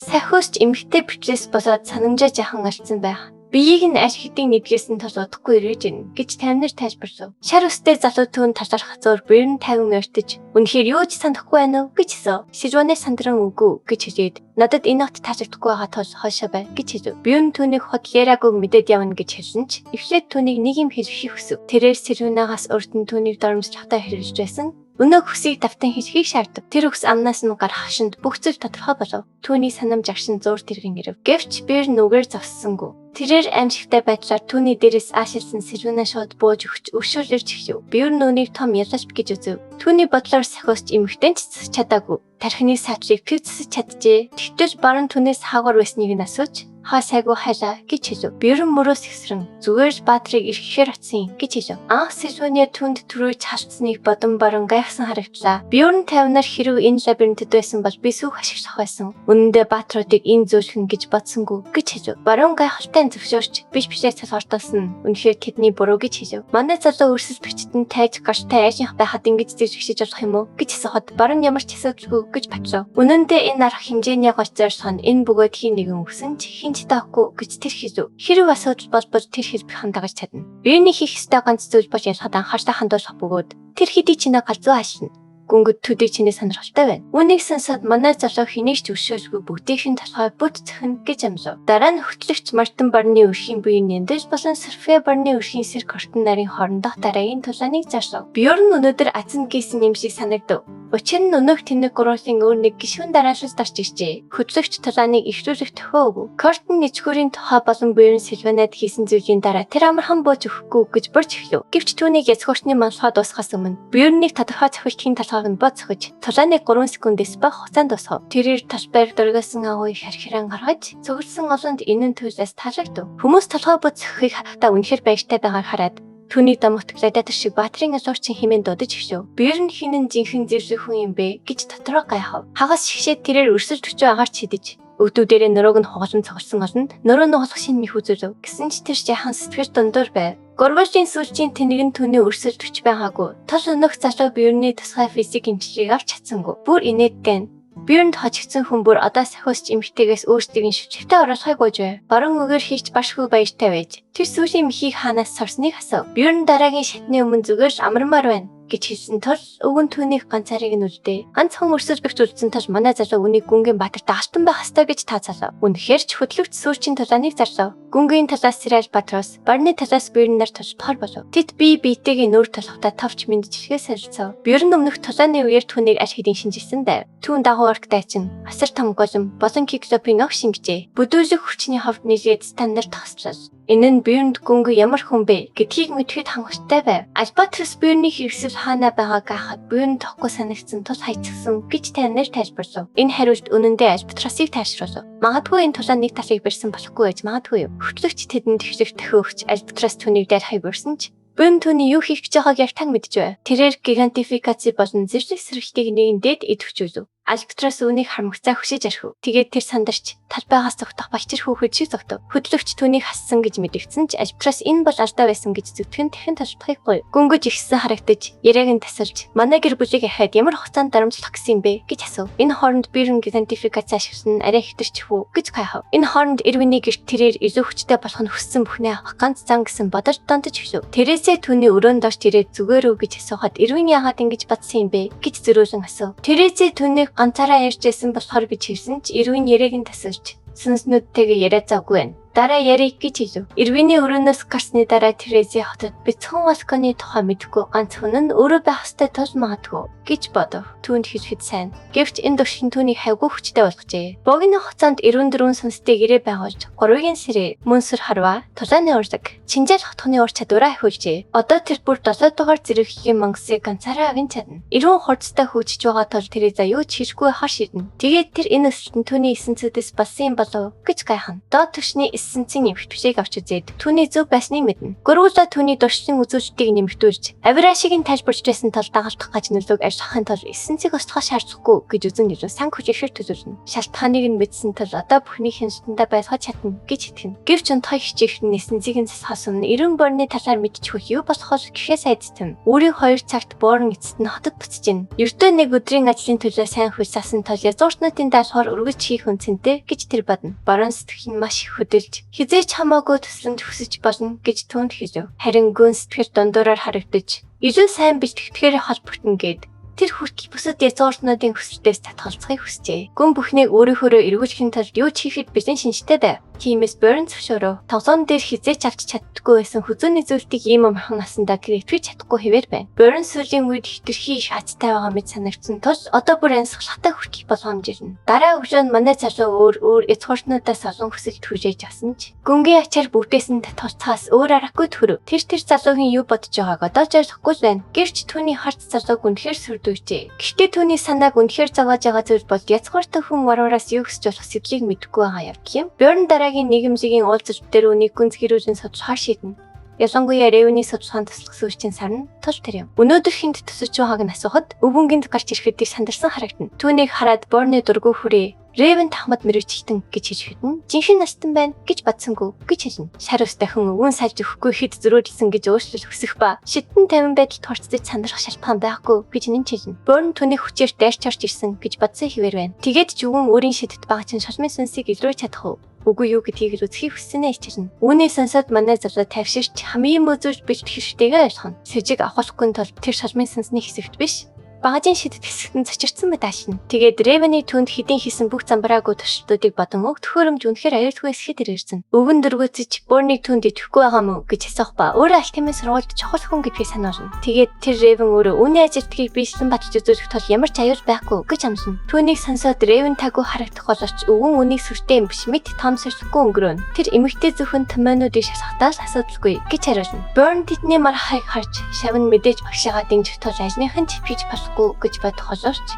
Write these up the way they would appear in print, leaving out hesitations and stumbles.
Сахиусч эмэгтэй бичлээс босоод санамжаа жахан алдсан байх. Биеийг нь аль хэдийн нэгдгээс нь тос удахгүй ирэж гин гэж тамнар тайлбарсав. Шар үстэй залуу түүнд талархах зуур бээр нь тайван ойртож үнэхээр юу ч санахгүй байна уу гэж хэлсэн. Сижванэ сандран үгүй гэж хэлээд надад энэ хот таалагдахгүй байгаа тул хойшоо бай гэж хэлв. Би юу түүнийг хот яриаггүй мэдээд явна гэж хэлсэн ч эхлээд түүнийг нэг юм хэлхийг хүсв. Тэрээр Сижванагаас урд нь түүнийг доромж хатаа хэрэлж байсан. Өнөө хүсийг давтан хийхийг шаардав. Тэр хүс амнаас нь гар хашинд бүх зүйл тодорхой болов. Түүний санамж агшин зуур тэргэн ирэв. Гэвч бээр нүгээр зовссонгүй. Тэрээр аимшигтай байдлаар түүний дээрээс аашилсан Сижвана шууд бууж өгч өршөөл ирж эхлэв. Бээр нүунийг том ялаж гэж үзв. Түүний бодлоор сахиусч эмэгтэй ч засаж чадаагүй. Тархины саатрыг пив засаж чаджээ. Тэгтэл баруун түүнээс хаагаар байсныг нь асууж хаа сайгүй хайлаа гэж хэлв. Бэрэн мөрөөс ихсрэн зүгээр Баатрыг ирэхээр атсан гэж хэлв. Сижваны түнд төрөөж халтсныг бодон баруун гайхсан харагдлаа. Бёрн 50-наар хэрв энэ лабиринтэд байсан бол би сүүх ашиглах байсан. Үнэндээ Баатруудыг энэ зөөлхөн гэж бодсонгүй гэж хэлв. Баруун гайхалтай зөвшөөрч биш цалгартуулсан. Үнэхээр тэдний буруу гэж хэлв. Манай залуу өрсөлдөгчд нь тайж гартай айшинх байхад ингэж зэрэгшиж болох юм уу гэж асуухад баруун ямар ч асуудалгүй гэж батлав. Үнэндээ энэ арга хэмжээний гоцорсон энэ бөгөөд хин нэгэн өгсөн ч хинч таахгүй гэж тэр хэлв. Хэрв асуудал болбол тэр хэлбэрхэн дагаж чадна. Биений хийх ёстой ганц зүйл болж ялхад анхаарал хандуулах бөгөөд тэр хэдий чинээ галзуу хаашна. Гүнгөд төдий чиний сонирхолтой байна. Үнийг сонсоод манай залуу хэнийг ч өшөөлгүй бүгдийнх нь толгой бүт цохин гэж амлав. Дараа нь хөтлөгч Мартин Барны өрхийн буян Нэндэж болон София Барны өрхийн Сэр Кортон нарын хоорондох дараагийн тулааныг зарсав. Бьорн өнөөдөр азан гисэн юм шиг санагдав. Учир нь өнөөх тэнэг гурвын өөр нэг гишүүн дараалал дарж иржээ. Хөтлөгч тулааныг ихрүүлэх тохиог. Кортон нэчгүүрийн тухай болон Бьорн Сильванад хийсэн зүйлийн дараа тэр амархан бууж өгөхгүй гэж борж эхлэв. Гэвч түүнийг язгууртны манлахаа дуусгахаас өмнө Бьорныг тодорхой цохилтын талхааг нь боцохож тулааныг 3 секундээс бага хугацаанд дуусгав. Тэрээр талбайр дөргөөсөн агуйг хархиран гаргаж цогцолсон олонд энэ төлөөс таалагдав. Хүмүүс толгой боцохыг хатаа үнэхээр баяртай байгааг хараад түүний домогт гладиатор шиг Баатрын азуурчин хэмээн дуудаж өгшөв. Бээр нь хинэн жинхэнэ зэрлэг хүн юм бэ гэж дотроо гайхав. Хагас шигшээд тэрээр өрсөлд өчөө агаарч хидэж өгдүүдээрээ нөрөөг нь хугалан цогцолсон олонд нөрөө нь хулах шин мих үзүүлв. Гэсэн ч тэр жаахан сэтгэл дундуур байв. Горвожийн сүүлчийн тэнэг нь түүний өрсөлд өч байгаагүй. Тол өнөх залуу Бьорны тусгай физик эмчилгээг авч чадсангүй. Бүр инээдгэн. Бьорнд хожигдсан хүн бүр одоо сахиусч эмэгтэйгээс өөрсдийг нь шүчтэй оруулахыг гуйж байв. Баруун өгөр хийч башгүй баяртай байж. Тэр сүүлийн михийг хаанаас сорсныг асуув. Бьорн дараагийн шатны өмнө зүгээр л амармаар байна гэж хэлсэн тул өвгөн түүнийг ганцаарыг нь үлдээ. Ганцхан өрсөлдөгч үлдсэн тул манай залуу үнийг гүнгийн Баатартай алтан байх ёстой гэж таацаалав. Үнэхээр ч хөтлөгч сүүрчийн тулааныг зарлав. Гүнгийн талаас Сирал Батрос, Барны талаас Бьорнаар тулбар болов. Тэд бие биетэйгээ нүүр толготой товч мэдчихгээ солилцов. Бьорн өмнөх тулааны үеэр түүнийг аль хэдийн шинжилсэн байв. Түүн дагуу арктайчин, асар том голом, болон киклопын ог шингэжээ. Бүдүүлэг хүчний хавд нийлээд стандарт тасчлаа. Энэ нь Бьорнд гүнг ямар хүн бэ гэдгийг мэдхэд хангалттай байв. Альбатрос Бьорны хэрэгсэл хаана байгааг гайхаад Бьорн тохгүй санагдсан тул хайцсан гэж танаар тайлбарлав. Энэ хариулт үнэндээ Альбатросыг тайшруулав. Магадгүй энэ тулаан нэг талыг барьсан болохгүй байж магадгүй юу. Хөтлөгч тэдэнд төвлөх төхөөгч Альбатрос түүнийг дайрахыг барьсан ч Бьорн түүний юу хийх гэж байгааг яг тань мэдж байв. Тэрээр гигантификаци болон зэрлэг сэргэлтийг нэгэндээд идэвхж үзв. Альбатрос үүнийг харамгцаа хөшиж архив. Тэгээд тэр сандарч талбайгаас зогтох багчир хүүхэд шиг зогтов. Хөтлөгч түүнийг хассан гэж мэдэгдсэн ч Альбатрос энэ бол алдаа байсан гэж зүтгэн дахин талбахыг гуйв. Гүнгөж ихсэн харагдаж яриаг нь тасалж манай гэр бүлийг ахаад ямар хугацаанд дарамжлах гэсэн юм бэ гэж асуув. Энэ хооронд Бьорн гигантификаци ашигласан арай хэтэрч хүү гэж гайхав. Энэ хооронд Эрвиний гэрт тэрээр илүү хүчтэй болох нь хүссэн бүхнээ авах ганц зан гэсэн бодож дондож хэлв. Тэрээсээ түүний өрөөнд орж ирээд зүгээр үү гэж асуухад Эрвин яагаад ингэж бодсон юм бэ гэж зөрүүлэн асуув. Тэрээсээ түүнийг ганцаараа ярьжсэн болохоор гэж хэлсэн ч Эрвин яриаг нь тасалж сүнснүүдтэйгээ яриа завгүй байна. Дараа ярих гэж хэлв. Эрвиний өрөөнөөс гарсны дараа Терези хотод бяцхан Васконы тухай мэдэхгүй ганц хүн нь өөрөө байх ёстой тул магадгүй гэж бодов. Түүнд хэлэхэд сайн. Гэвч энэ дуршин түүнийг хайгуу хүчтэй болгожээ. Богино хугацаанд 94 сүнстэй гэрээ байгуулж 3-гийн сэрээ мөнсөр харва тулааны урлаг Чинжал хотхны ур чадвараа ахиулжээ. Одоо тэр бүр 7 дугаар зэрэглэлийн мангасыг ганцаараа авин чадна. Эрүүн хурцтай хөгжиж байгаа тул Тереза юу ч хийхгүй хар ширнэ. Тэгээд тэр энэ өсөлтөнд түүний эсэнцүүдээс болсон юм болов гэж гайхна. Доод түвшний эссенцийн нэмэгдвшийг авч үзээд түүний зөв байсныг мэднэ. Гөрүүлээ түүний дуршин үзүүждгийг нэмэгдүүлж, авирашиг нь тайлбарч байсан тул дагалдах гаж нөлөөг арьсахын тулд эссенцийг устгах шаардлагагүй гэж үзэн сан хүч ихэр төсөлнө. Шалтгааныг нь мэдсэн тул одоо бүхний хяналтандаа байлгаж чадна гэж итгэнэ. Гэвч унтхай хичээхэн эссенцийг нь засахаас өмнө 90 борны талаар мэдчихвэх юу болохоос гэхээс айдтан. Өөрийн 2 цагт боорн эцэст нь хотод буцаж ийн. Ердөө нэг өдрийн ажлын төлөө сайн хөл сасан тул язгууртнуудын даалгавар өргөж хийх үнцэнтэй гэж тэр бодно. Борон сэтгэх нь маш их хөдөлж, хизээч хамаагүй төсөлд хүсэж болно гэж түүнд хэлв. Харин гүн сэтгэр дундуураар харагдаж, илүү сайн бэлтгэхээр холбогдно гэд тэр хүртэл бусад язгууртнуудын хүсэлтээс татгалзахыг хүсжээ. Гүн бүхнийг өөрийнхөө эргүүлэхийн тулд юу ч хийхэд бэлэн шинжтэй байв. Тиймээс Burn зөвшөөрөв. Тоглоом дээр хизээч авч чаддаггүй байсан хүзүүний зүйлтийг ийм амархан насандаа гэрэлтвэж чадахгүй хэвээр байна. Burn сүүлийн үед хитрхи их азтай байгаа мэт санагдсан тул одоо бүр ансгалахтай хүртэл болгоомж ирнэ. Дараа өглөө манай залуу өөр язгууртнуудаас олон хүсэлт хүлээж авсан ч гүнгийн ачаар бүгдээс нь татгалцахаас өөр аргагүй төрөв. Тэр залуугийн юу бодож байгааг одоо ч ойлгохгүй байна. Гэвч түүний харц залууг үнэхээр сүрдүүжээ. Гэхдээ түүний санааг үнэхээр зовоож байгаа зүйл бол язгууртай хүн варуулаас юу гэж болох сэтлийг мэдэхгүй байгаа явдал юм. Burn нийгэмжийн уулзалт дээр үнийг гүнзгийрүүлэн судалгахаар шийднэ. Ялангуяа Ревний судалгаанд туслахсан үеийн сарна тул тэр юм. Өнөөдөр хинт төсөж байгааг нь асуухад өвгөнгөнд гарч ирэхэд сандарсан харагдана. Түүнийг хараад Борны дургүй хүрээ Ревен тахмад мэрэгчтэн гэж хэлж хэдэн жинхэнэ настан байна гэж бодсонгүй гэж хэлнэ. Шарус дахин өвөн сальж өгөхгүй хэд зөрүүлсэн гэж өөрчлөл хүсэх ба шидэн 50 байдалд орцдож сандрах шалтгаан байхгүй гэж нэн хэлнэ. Борн түүний хүчээр дайрч орж ирсэн гэж бодсон хэвээр байна. Тэгээд ч өвөн өөрийн шидэд байгаа чинь шалмын сүнсийг илрүүлж чадах уу? Үгүй юу гэдгийг л үзхийг хүссэнэ хэлчихнэ. Үүний сонсоод манай залуу тавьширч хамгийн мөзөж бэлтгэх хэрэгтэйгээ ойлгоно. Сэжиг авахлахгүй тул тэр шалмын сүнсний хэсэгт биш багажийн шидэт хэсэгтэн зочирсан мэт аашна. Тэгээд Ревений түнд хэдийн хийсэн бүх замбраагүй туршилтуудыг бодон өг төхөөрөмж үнэхээр аюулгүй эсэхэд ирсэн. Өвгөн дөргөөцөж Борны түнд идэхгүй байгаа мó гэж асуух ба өөрөө альтимын сургуульд чухал хүн гэдгийг сануулна. Тэгээд тэр Ревен өөрөө үүний ажилтгийг биелсэн батж үзүүлэх тул ямар ч аюул байхгүй гэж амсна. Түүнийг сонсоод Ревен тагуу харагдах боловч өвгөн үнийг сүртэй юм биш мэт том сэрсэхгүй өнгөрөөн. Тэр эмэгтэй зөвхөн томьёонуудыг шалгахтаа л асуудалгүй гэж хариулна. Борн тэдний мархайг харж шавн мэдээж багшаага дэмжих тул ажныхын чипгийж гэж бодох боловч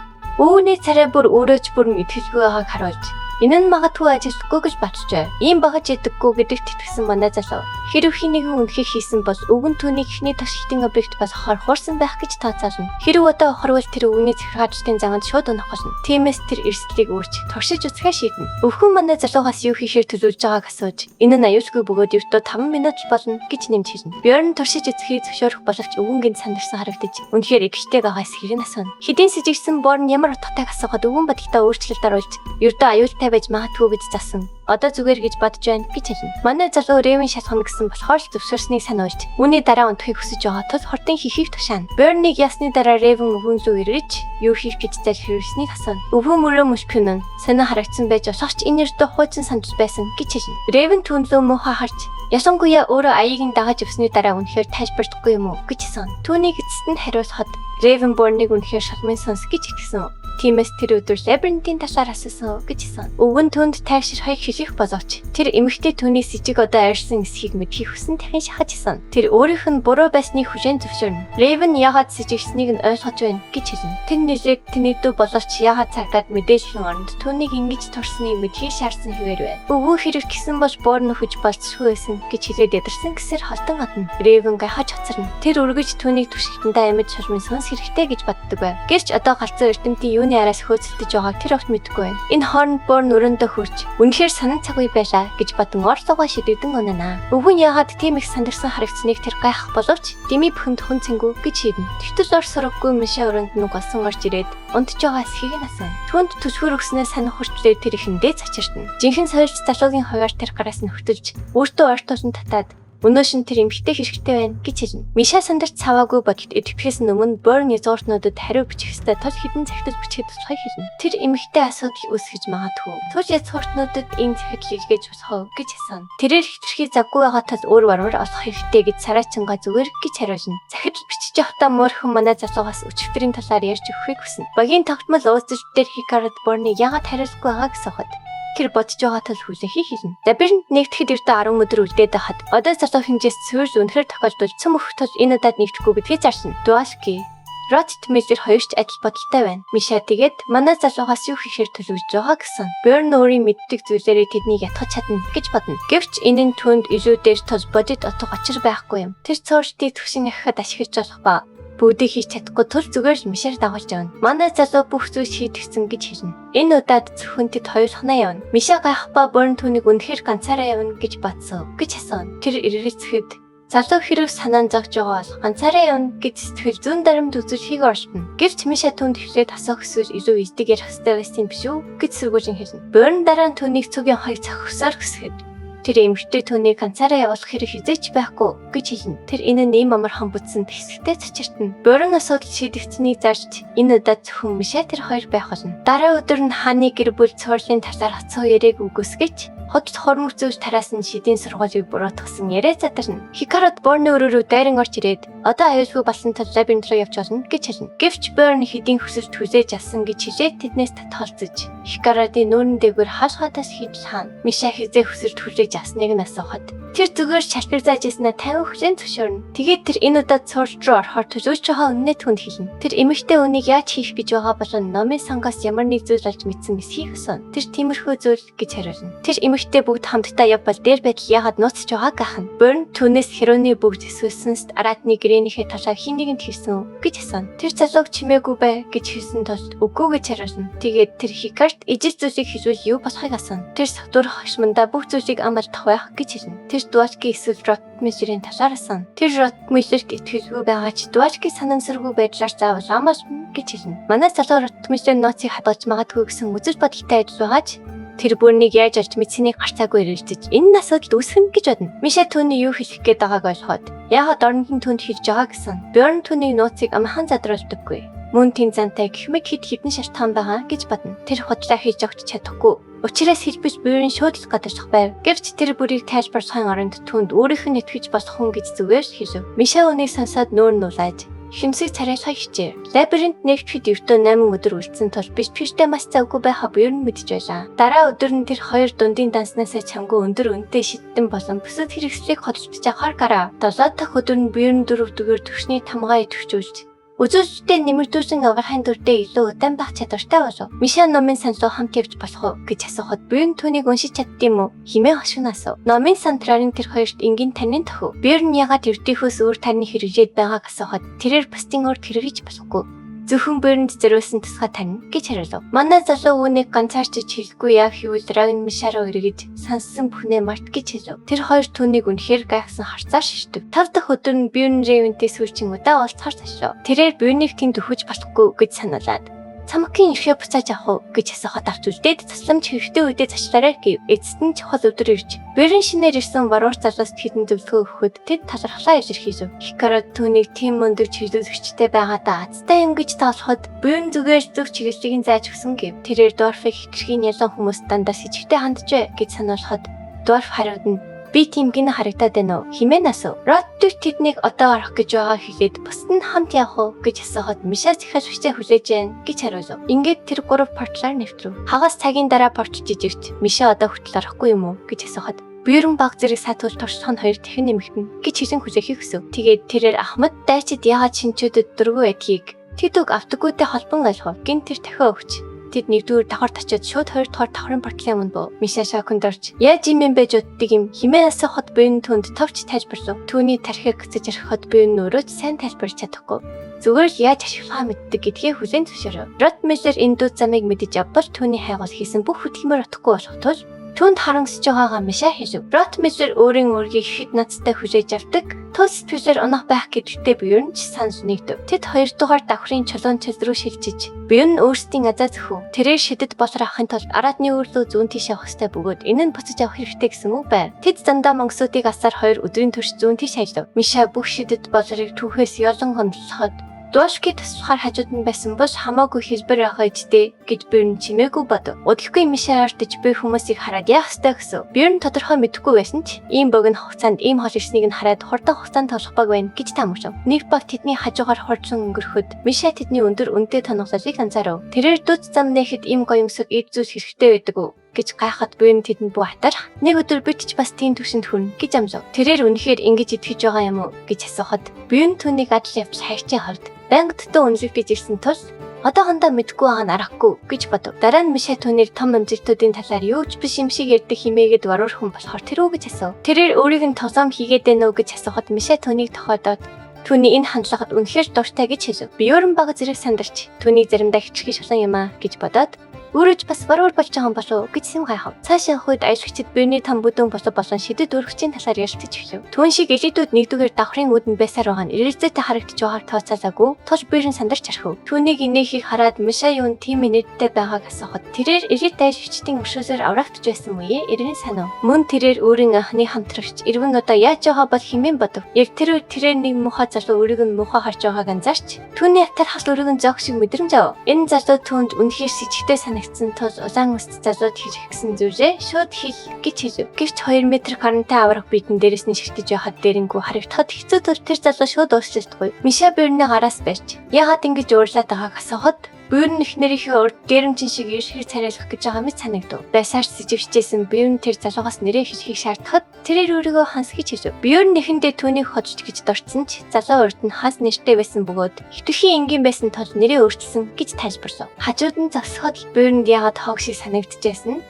өвгөний царай бүр өөрөөч бүр мэдгэлгүй байгааг харуулж энэ нь магадгүй ажилтгүй гэж батжээ. Ийм багаж идэггүй гэдэгт итгэсэн манай залуу хэрвээ нэгэн үнэхээр хийсэн бол өвгөн түүний ихний туршилтын объект болохоор хуурсан байх гэж тооцоолно. Хэрвээ одоо охорвол тэр өвгөний захиргаачдын занганд шууд унах болно. Тиймээс тэр эрсдлийг өөрч туршиж үзэхээ шийднэ. Өвгөн манай залуугаас юу хийхээр төлөвлөж байгааг асууж энэ нь аюулгүй бөгөөд ердөө 5 минут болно гэж нэмж хэлнэ. Бёрн туршиж үзэхийг зөвшөөрөх боловч өвгөнгийн сандарсан харагдаж үнэхээр ихтэй байгаа эсхийг нь асууна. Хэдийн сэжигсэн Борн ямар утгатайг асуухад өвгөн бодолтой өөрчлөлт оруулж ердөө аюултай байж магадгүй гэж засан. Одоо зүгээр гэж бодож байна гэж хэлнэ. Манай залуу Ревен шалгана гэсэн болохоор л зөвшөөрснийг сануулж үүний дараа унтахыг хүсэж байгаа тул хортон хийхийг тушаана. Борныг ясны дараа Ревен өвгөн рүү ирж юу хийх гэж залхирлснийг асууна. Өвгөн мөрөө мөшпүнэн санаа харагдсан байж осогч энэ ердөө хуучин санаж байсан гэж хэлнэ. Ревен түүнлөө муухай харж ясангуяа өөрөө аяыг нь дагаж явсны дараа үнэхээр тайлбардахгүй юм уу гэж асууна. Түүнийг эцэст нь хариулахад Ревен Борныг үнэхээр шалмын сонс гэж итгэсэн. Тиймээс тэр өдөр лабиринтийн талаар асуусан гэж хэлсэн. Өвгөн түнд тайвширхайг хэлэх боловч тэр эмэгтэй түүний сэжиг одоо арьсан эсхийг мэдхийг хүсэн дахин шахаж исэн. Тэр өөрийнх нь буруу байсныг хүлээн зөвшөөрнө. Ревен яагаад сэжигсэнийг нь ойлгож байна гэж хэлнэ. Тэр нэлээд тэний дүү боловч яагаад цагдаад мэдээллийн оронд түүнийг ингэж турсныг мэдхийг шаардсан хэвээр байна. Өвгөн хэрэг гисэн бол Борн нөхөж болцсохгүй байсан гэж хэлээд ядарсан гэсээр холтон адна. Ревен гайхаж хоцорно. Тэр үргэж түүнийг түшигтэндээ амьд шалмын сонс хэрэгтэй гэж боддог байв. Гэрч одоо галзуу эрдэмтийн юуны араас хөөцөлдөж байгааг тэр огт мэдэхгүй байна. Энэ хооронд Борн өрөөндөө хурж үнэхээр санан цаг үе байлаа гэж бодон орлогоо шидэгдэн унана. Өвгөн яагаад тийм их сандарсан харагдсныг тэр гайхах боловч дими бүхэнд хүн цэнгүү гэж шийднэ. Тэгтэл ор сураггүй мишээ өрөөнд нүг олсон орж ирээд унтж байгаа эсхийг нь асууна. Түүнд төсвөр өгснээр санах хүртлээр тэр ихэндээ цачиртна. Жинхэнэ сольж залуугийн хуваар тэр гараас нь хөтөлж өөртөө ойртуулан татаад өнөөшн тэр эмхтэй хэрэгтэй байна гэж хэлнэ. Миша сандарч цаваагүй бодолд идэвхээс өмнө Борн язгууртнуудад хариу бичих ёстой тул хідэн захидал бичгээд тусгай хэлнэ. Тэр эмхтэй асуудал үүсгэж магадгүй. Туж язгууртнуудад энэ захидал илгээж болох гэж асууна. Тэрээр хитрхи завгүй байгаа тул өөр варвар олох хэрэгтэй гэж цараачингаа зүгээр гэж хариулна. Захидал бичиж явахдаа муурхан манай залуугаас өчигдрийн талаар ярьж өгөхийг хүснэ. Багийн тогтмол уулзалт дээр Хикард Борныг яагаад хариулахгүй байгааг асуухад тэр бодож байгаа тал хүлээхийг хэлнэ. Лабиринт нэгтгэхэд ердөө 10 өдөр үлдээд байхад одоо залуу хэмжээс цөөрж үнэхээр тохиолдвол цөм өгөх тул энэ удаад нэгтгэхгүй гэдгийг зарсна. Дуалки Рот Миллер хоёрч адил бодолтой байна. Миша тэгээд манай залуугаас юу хийхээр төлөвлөж байгаа гэсэн. Бёрн өөрийн мэддэг зүйлээрээ тэднийг ятгах чадна гэж бодно. Гэвч энэ нь түүнд илүүдээр тос бодит отго очир байхгүй юм. Тэр цоорчдыг төвшин ахихад ашиглаж болох ба бүгдийг хийж чадахгүй тул зүгээр л Мишаар дагуулж явна. Манай залуу бүх зүйл шийдэгсэн гэж хэлнэ. Энэ удаад зөвхөн тэд хоёр ханаа явна. Миша гайхах ба Бёрн түүнийг үнэхээр ганцаараа явна гэж бодсон гэж асууна. Тэр ирээцэхэд залуу хэрэг санаан зогж байгаа бол ганцаараа явна гэж сэтгэл зүүн дарамт үзүүлэхийг оршино. Гэвч Миша түүнд хэлээд асуух эсвэл илүү илдэг ярих хэрэгтэй байсан биш үү гэж сэргүүжин хэлнэ. Бёрн дараа нь түүнийг цугийн хойг цохисоор хүсэхэд тэр эмэгтэй түүнийг ганцаараа явуулах хэрэг хизээч байхгүй гэж хэлнэ. Тэр энэ нь ийм амар хамбутсан тэсэлтэй цочиртна. Бёрн асуудал шийдэгдсэнийг зарж энэ удаад зөвхөн Миша тэр хоёр байх болно. Дараа өдөр нь хааны гэр бүл цуурлын талаар хацуу яриаг үгүйсгэж хотод хормог зөөж тараас нь шидийн сургуулийг буруутгасан яриа задарна. Хикарод Бёрны өрөөрөө дайран орж ирээд одоо аюулгүй болсон тул лабиринт руу явж болно гэж хэлнэ. Гэвч Бёрн хэдийн хүсэлт хүлээж авсан гэж хэлээд тэднээс татгалзаж Хикародын нүүрэн дээгүүр хаалхатаас хийж хаана Миша хизээ хүсэлт хүлээж авсныг нь асуухад тэр зүгээр шалбар зааж яснаа 50 хүлэн зөвшөөрнө. Тэгээд тэр энэ удаад цуурч руу орохоор төлөвлөж байгаа үнэнээ түнд хэлнэ. Тэр эмэгтэй үнийг яаж хийх гэж байгаа болон номын сангаас ямар нэг зүйл олж мэдсэн эсхийг асууна. Тэр тиймэрхүү зүйл гэж хариулна. Тэр эмэгтэй бүгд хамтдаа явбал дээр байтал яагаад нууцж байгааг гахна. Бёрн түүнээс херооны бүгд эсвэлсэнст араатны гэрээнийхээ талаа хин нэгэнд хэлсэн гэж асууна. Тэр залууг чимээгүй бай гэж хэлсэн тул үгүй гэж хариулна. Тэгээд тэр Хикард ижил зүйлийг хийвэл юу болохыг асууна. Тэр савдуур хашмандаа бүх зүйлийг амарлах байх гэж хэлнэ. Тэр Дуашки эсвэл Рот Миллерийн талаар асууна. Тэр Рот Миллерт итгэлгүй байгаа ч Дуашки санамсаргүй байдлаар заавал амаас гэж хэлнэ. Манай залуу Рот Миллер нууцыг хадгалж магадгүй гэсэн үзэл бодолтой ажил байгаа ч тэр бүрнийг яаж олж мэдсэнийг гарцаагүй эргэлдэж энэ асуудалд үүсгэн гэж бодно. Миша түүний юу хэлэх гээд байгааг ойлгоход яагаад орнгийн түнд хэлж байгаа гэсэн. Бёрн түүний нууцыг амархан задруулдаггүй. Мөн тэн зантай гихмэг хідэн шалтгаан байгаа гэж бодно. Тэр худлаа хийж өгч чадахгүй. Учираас хэлбэж Бёрн шууд л гадарчих байв. Гэвч тэр бүрийг тайлбарлахын оронд түүнд өөрийнх нь итгэж болох хүн гэж зүгээр хэлв. Миша үнийг сонсоод нүүр нуулаад хэмсэг царайлахыг хичээв. Лабиринт нэгтгэхэд ердөө 8 өдөр үлдсэн тул биштэй маш завгүй байхаа Бёрн мэдж байлаа. Дараа өдөр нь тэр хоёр дундын данснаас чамгүй өндөр үнэтэй шидтэн болон бүсэд хэрэгслийг хотолцож авахар гараа. 7 дахь өдөр нь Бёрн 4 дэх түвшний тамгаа идэвхжүүлж үзүүлэлттэй нэмэгдүүлсэн аврахын дүрдээ илүү удаан байх чадвартай болов. Миша номын саналуу хамт явж болох уу гэж асуухад Бёрн түүнийг уншиж чаддсан юм уу хэмээн хошигно асуув. Номын сандрарын тэр хоёрт энгийн танин төхөв. Бёрн ягаад ертийнхөөс өөр таны хэрэгжээд байгааг асуухад тэрээр бусдын урд хэрэгжиж болохгүй. Зөвхөн Бёрнд зориулсан тусгай тань гэж хариулав. Манай залуу үүнийг ганцаарч хэлэхгүй яах хийвэл Равин Мишараа эргэж сонссон бүхнээ март гэж хэлв. Тэр хоёр түүнийг үнэхээр гайхсан харцаар шишдэг. 5 дахь өдөр нь Бёрн Равинтэй сүүлчийн удаа уулзахаар ташив. Тэрээр Бёрнийг тэнд өхөж болохгүй гэж сануулад цамгийн эрхээ буцааж авах уу гэж асуухад авч үлдээд тасламж хэрэгтэй үедээ зачлаарай гэв. Эцэст нь чухал өдөр ирж Бёрн шинээр ирсэн варуур залууст хэдэн зөвлөгөө өгөхөд тэд талархлаа илэрхийлв. Хикарод түүнийг тийм мөндөг чиглүүлэгчтэй байгаадаа азтай юм гэж таалахад Бёрн зүгээр зөв чиглэлийг зааж өгсөн гэв. Тэрээр Дорфыг хитрхийн ялан хүмүүс дандаа с ичгтэй ханджээ гэж сануулхад Дорф хариуд нь би тийм гинэ харагдаад байна уу хэмээн асуув. Рот тэднийг одоо орох гэж байгаа хэлээд бусд нь хамт явах уу гэж асуухад Миша захиас хүчтэй хүлээж байна гэж хариулв. Ингээд тэр 3 портлоор нэвтрв. Хагас цагийн дараа порт жижигт Миша одоо хүртэл орохгүй юм уу гэж асуухад Бёрн баг зэрэг сатуул туршлах нь хоёр дахин нэмэгдэнэ гэж хэлэн хүлээхийг хүсв. Тэгээд тэрээр Ахмад дайчид яагаад шинчүүдэд дургүй байдгийг тэд үг автогүйтэй холбон ойлгов. Гин тэр дахиад өгч тэд нэгдүгээр давхарт очиод шууд хоёр дахь давхрын портлын өмнө бов. Миша шоконд орж яаж юм бэ жууддаг юм химээ асуухад Бёрн түнд товч тайлбарлав. Түүний тархийг гисэж орхиход Бёрн өөрөө ч сайн тайлбарлаж чадахгүй. Зүгээр л яаж ашиглахаа мэддэг гэдгийг хүлээн зөвшөөрөв. Рот Миллер энэ дуу замыг мэдэж авбал түүний хайгуул хийсэн бүх хөдөлмөр утгагүй болох тул түүнд харангасж байгаагаа Миша хэлв. Рот Миллер өөрийн үргийг хэд нацтай хүлээж авдаг. Тул сэтгэлээр унах байх гэдэгтээ Бёрн ч санал нэгдэв. Тэд 2 дугаар давхрын чулуун цэс рүү шилжиж Бёрн өөрсдийн азаа зөхөв. Тэрээр шидэд болор авахын тулд араатны өөрлөө зүүн тийш явах ёстой бөгөөд энэ нь буцаж авах хэрэгтэй гэсэн үг байв. Тэд дандаа мөнгөсүүдийг асаар 2 өдрийн турш зүүн тийш ажиллав. Миша бүх шидэд болорыг түүхээс ёлон хөндлөхөд Дуашки туслахаар хажууд нь байсан бол хамаагүй хэлбэр явах ижтэй гэж Бёрн чимээгүй бодов. Удалгүй Миша артж буй хүмүүсийг хараад яах ёстой гэсэн. Бёрн тодорхой мэдэхгүй байсан ч ийм богино хугацаанд ийм хол ирснийг нь хараад хурдан хугацаанд тоглох баг байна гэж таамаглав. Нэг баг тэдний хажуугаар хоржсон өнгөрөхөд Миша тэдний өндөр үнэтэй тоноглолыг анзаарав. Тэрээр дүц зам нээхэд ийм гоё юмсыг ид зүйл хэрэгтэй байдаг уу гэж гайхаад Бёрн тэдэнд бүү хатар нэг өдөр бид ч бас тийм төвшөнд хүрнэ гэж амлав. Тэрээр үнэхээр ингэж итгэж байгаа юм уу гэж асуухад Бёрн түүнийг адал явж хайрчин хорд Банк дотор үнэлэгдэж ирсэн тус одоохондоо мэдгүй байгаа нь аргагүй гэж бодов. Дараа нь Мишель түүнийг том амжилтуудын талаар юу ч биш юм шиг ярьдаг хэмээгээд варуур хүн болохоор тэр үү гэж асуув. Тэрээр өөрийг нь тоглоом хийгээд байна уу гэж асуухад Мишель түүнийг тохиодоод түүний энэ хандлагад үнэхээр дуртай гэж хэлв. Бьорн бага зэрэг сандарч түүнийг заримдаа хичгэж шулан юм аа гэж бодоод өөрөж бас варуур болж байгаа юм болов гэж сэм гайхав. Цаашаа явах үед аялагчид Бьорны том бүдүүн болсон шидэд өргөчийн талаар ярилцаж эхлэв. Түүн шиг элитүүд нэгдүгээр давхрын үдэнд байсаар байгаа нь эргэлзээтэй харагдаж байгааг тооцоолаагүй. Тож Бьорн сандарч архив. Түүнийг инээхийг хараад Мишель юун тийм инээдтэй байгааг асуухад тэрээр элит аялагчдын өшөөсөөр аврагдж байсан үе эргэн санав. Мөн тэрээр өөрийн анхны хамтрагч ирвэн одоо яаж байгаа бол хэмээн бодов. Яг тэр үед тэрээр нэг муухай залуу өөрийг нь муухай харж байгааг анзаарч түүний атар хас өөрийг нь зоог шиг мэдрэмж ав. Энэ залуу түүнд үнэхээр сэжигтэй санагдсан тул улаан үст залууд хийх гэсэн зүйлээ шууд хийх гэж хэлв. Гэвч 2 м гарантай аврах биетэн дээрээс нь шигтэж байхад дээрэнгүү харагдахад хэцүү тул тэр залуу шууд уучлахгүй. Мишель Бьорны гараас барьж яагаад ингэж уурлаад байгааг асуухад Бьорн эхнэрийнхээ урд гэрэмчин шиг иршиг царайлах гэж байгаа мэт санагдав. Байсаарч сэжигчжсэн Бьорн тэр залуугаас нэрээ хэлхийг шаардахад тэрээр өөрийгөө Ханс гэж хэлв. Бьорн нэхэндээ түүнийг хожж гэж дорцсон ч залуу урд нь Ханс нэртэй байсан бөгөөд хитрхийн энгийн байсан тул нэрээ өөрчилсөн гэж тайлбарлав. Хажууд нь зогсоход Бьорнд яагаад хоог шиг санагдчихсэн нь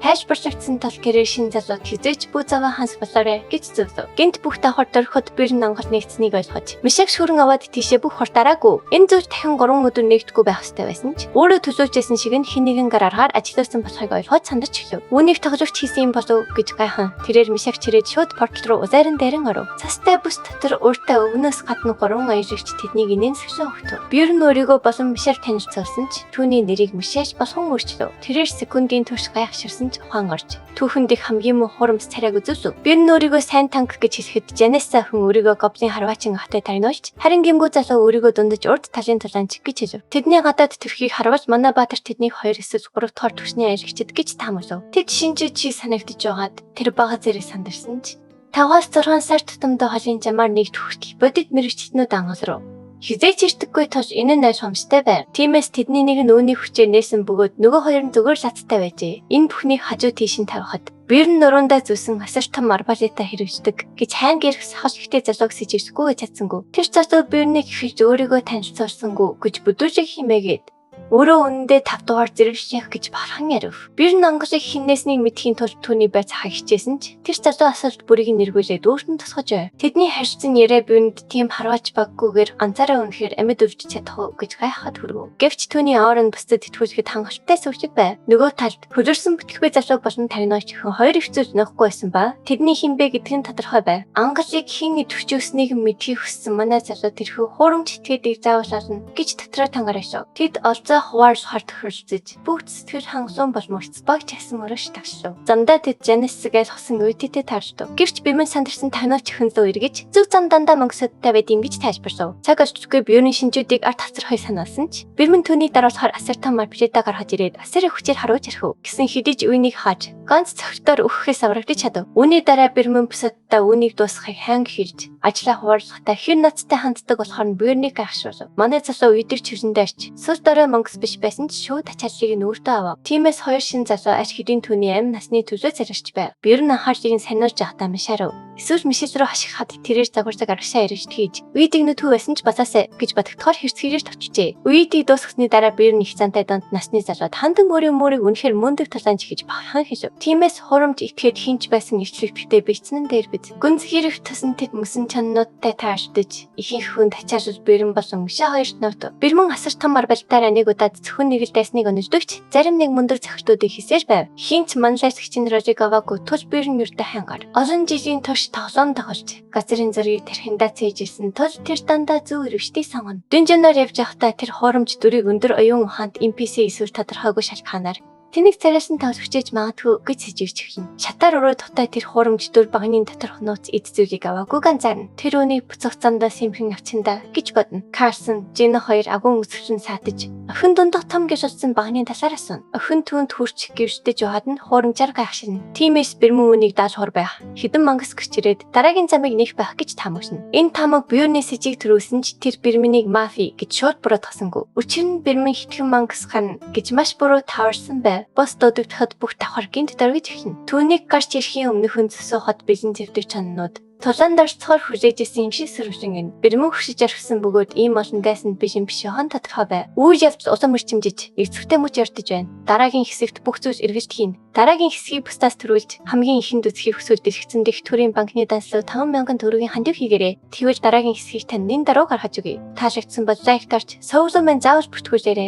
тайлбарлагдсан тул гэрээ шин залууд хизээч бүү заваа Ханс болоорой гэж зөвлөв. Гэнт бүх давхар дөрөхөд Бьорн онгол нэгдсэнийг ойлгож Мишель шүрэн аваад тийшээ бүх хурдаараагүй. Энэ зүйл дахин 3 өдөр нэгдэхгүй байх ёстой байсан ч өөрөө төлөөжсэн шиг нь хин нэгэн гар аргаар ажилласан болохыг ойлгоод сандарч эхлэв. Үүнийг тогжогч хийсэн юм болов гэж гайхан. Тэрээр Мишель чирээд шууд портал руу узайран дайран оров. Цастай бүс дотор уртаа өвнөөс гадна 3 аяжигч тэднийг инээн сэвсэн өгтөв. Бьорн өөрийгөө болон Мишель танилцуулсан ч түүний нэрийг Мишель болгон өөрчлөв. Тэрээр секундын турш гайхширсан ухаан орж түүхэнд их хамгийн муу хурамц царайг үзүүлв. Бьорн өөрийгөө сайн танк гэж хэлэхэд Жанесса хүн өөрийгөө гоблин харваачин ахтай таниулж харин гимгүү залуу өөрийгөө дундаж урд талын тулаанч гэж хэлв. Тэдний гадаад төрхийг харуулж манай баатар тэднийг 2 эсвэл 3 дахь түвшний аялагчид гэж таамаглав. Тэд шинжиж чи санагдаж байгаад тэр бага зэрэг сандарсан ч 5-6 сар тутамдаа холын жамаар нэгт хүртэл бодит мэрэгчлэнүүд ангасрав. Хизээч ирдэггүй тус энэ нь ойлгомжтой байв. Тиймээс тэдний нэг нь үүний хүчээр нээсэн бөгөөд нөгөө хоёр нь зүгээр лацтай байжээ. Энэ бүхнийг хажуу тийш нь тавихад Бьорн нурундаа зүсэн асар том арбалета хэрэгждэг гэж хайн гэрх сахал ихтэй залууг сэжигсгүй гэж чадсангүй. Тэр залуу Бьорныг ихэж өөрийгөө танилцуулсангүй гэж бүдүүжиг химээгээд өөрөө үнэндээ 5 дугаар зэрэг шийх гэж бархан ярив. Бьорн англиг хиннээснийг мэдхийн тулд түүний байц хаа хичээсэн ч тэр залуу асуулт бүрийг нэргүүлээд өөртөө тусгаж байв. Тэдний харьцсан яриа Бьорнд тийм харваач баггүйгээр анцаараа үнэхээр амьд өвж чадах уу гэж гайхаад хүргэв. Гэвч түүний аурын бусдад итгүүлэхэд хангалттай сүвчэг байв. Нөгөө талд хөлөрсөн бүтгэхүй залуу болон тариноч хэн хоёр хэвцүүлж нөхгүй байсан ба тэдний хинбэ гэдг нь тодорхой байв. Англиг хин идэвхжүүлснийг мэдхийг хүссэн манай залуу тэрхүү хуурамч итгээд зааваллаа гэж дотроо тангарашав. Тэд олзоо хуваарс харт хөрөлцөж бүгд сэтгэл хангалуун болмогц баг чагсан өрөш тагшлав. Замдаа тэд Жанессгээс хосон үйдэтэй таарчв. Гэвч Бьорн сандарсан таниуч хэн зөө эргэж зөв зам дандаа мөнгөсөдтэй байд юм гэж тайлбарлав. Цаг очтгүй Бьорны шинжүүдийг арт хацрахыг санаасан ч Бьорн түүний дараалахаар асар том марпилета гаргаж ирээд асар их хүчээр харуулж архив. Гэсэн хэдиж үнийг хааж ганц цогтоор өгөхөөс аврагдаж чадав. Үүний дараа Бьорн бусаддаа үнийг дуусгахыг ханг хийж ажлаа хуваарлахтаа хэр ноцтой ханддаг болохоор нь Бьорныг гайхшруулв. Манай залуу үйдэр чившэндээч сүл дорой мөнгөс биш байсан ч шууд ачааллыг нь өөртөө авав. Тиймээс хоёр шин залуу аж хэдийн түүний амь насны төлөө зарагч байв. Бьорн анхаарлыг нь сануулж явахдаа Мишель эсвэл Мишель рүү хашихад тэрээр загварзаг аргашаа ирж хийж үйдийг нүтүү байсан ч басаасаа гэж бодогдохоор хэрцгийрэж товчжээ. Үйдийг дуусгасны дараа Бьорн их зантай донд насны залууд хандан мөрийг үнэхээр мөндөг талаанч гэж бахан хэлв. Тиймээс хурамж итгэхэд хинч байсан өвчлөгтэй бичсэн дээр биз. Гүнз хэрэг тусан тэд мөсөн чаннуудтай таашдаж ихэнх хүнд ачаалал Бьорн болон Мишель хоёрт нөт. Бьорн асар том арбалтаараа нэг удаа зөвхөн нэг л дайсныг өнөждөгч зарим нэг мундаг захиртуудыг хийсээр байв. Хинч манлайсгчийн Рожиговагүй тус Бьорн юртай хангаар. Олон жилийн турш тоглоом тоглож газрын зургийг тархиндаа цээжсэн тул тэр дандаа зөв өрөвчтэй сонгоно. Дүнжинээр явж явахдаа тэр хоромж дүрийг өндөр оюун ухаанд NPC эсвэл тодорхойгүй шалтгаанаар тэнийг царайсан тоглогчж магадгүй гэж сэжигч эхэлнэ. Шатаар өрөө тутай тэр хурамж дүр багны доторх нууц эд зүйлийг аваагүй ганцаарна. Тэр үнийг буцах замдаа сэмхэн авчиндаа гэж бодно. Карсон, Жин хоёр агуун үсгэрэн саатаж охин дундах том гişулсан багны талаар асууна. Охин түүнд хүрч гівшдэж яваад нь хурамжаар гайхширна. Тиймээс Бьорн үнийг дааж хур байх. Хэдэн мангас гिचрээд дараагийн замыг нээх байх гэж таамагшна. Энэ таамаг Бьорны сэжиг төрүүлсэн ч тэр Бьорнийг мафи гэж шууд буруутгасангүй. Учир нь Бьорн хитгэн мангас хан гэж маш буруу таварсан байв. Бос дуудагдахад бүх давхар гинт дөрвиж эхэлнэ. Түүнийг гарч ирэхийн өмнө хүн зөсөөхөд бэлэн зэвдэг чаннууд Тулаан дарцохоор хүлээжсэн юм шиг сэрвшин. Бэрмэн хөшиж архсан бөгөөд ийм олон дайсанд биш юм биш хон татхаа бай. Үүж явц усам мөрчимжиж эцэгтэй мөч ярдж байна. Дараагийн хэсэгт бүх зүйлс эргэж хийн. Дараагийн хэсгийг бусдаас төрүүлж хамгийн ихэнд үсгийг хүсвэл дэлгэцэн дэх төрийн банкны данслаг 5,000 төгрөгийн хандив хийгээрэй. Тэгвэл дараагийн хэсгийг тань нин дараа гаргаж өгье. Таашагдсан бол лайк дарж, сувлын мэн заавал бүртгүүлээрэй.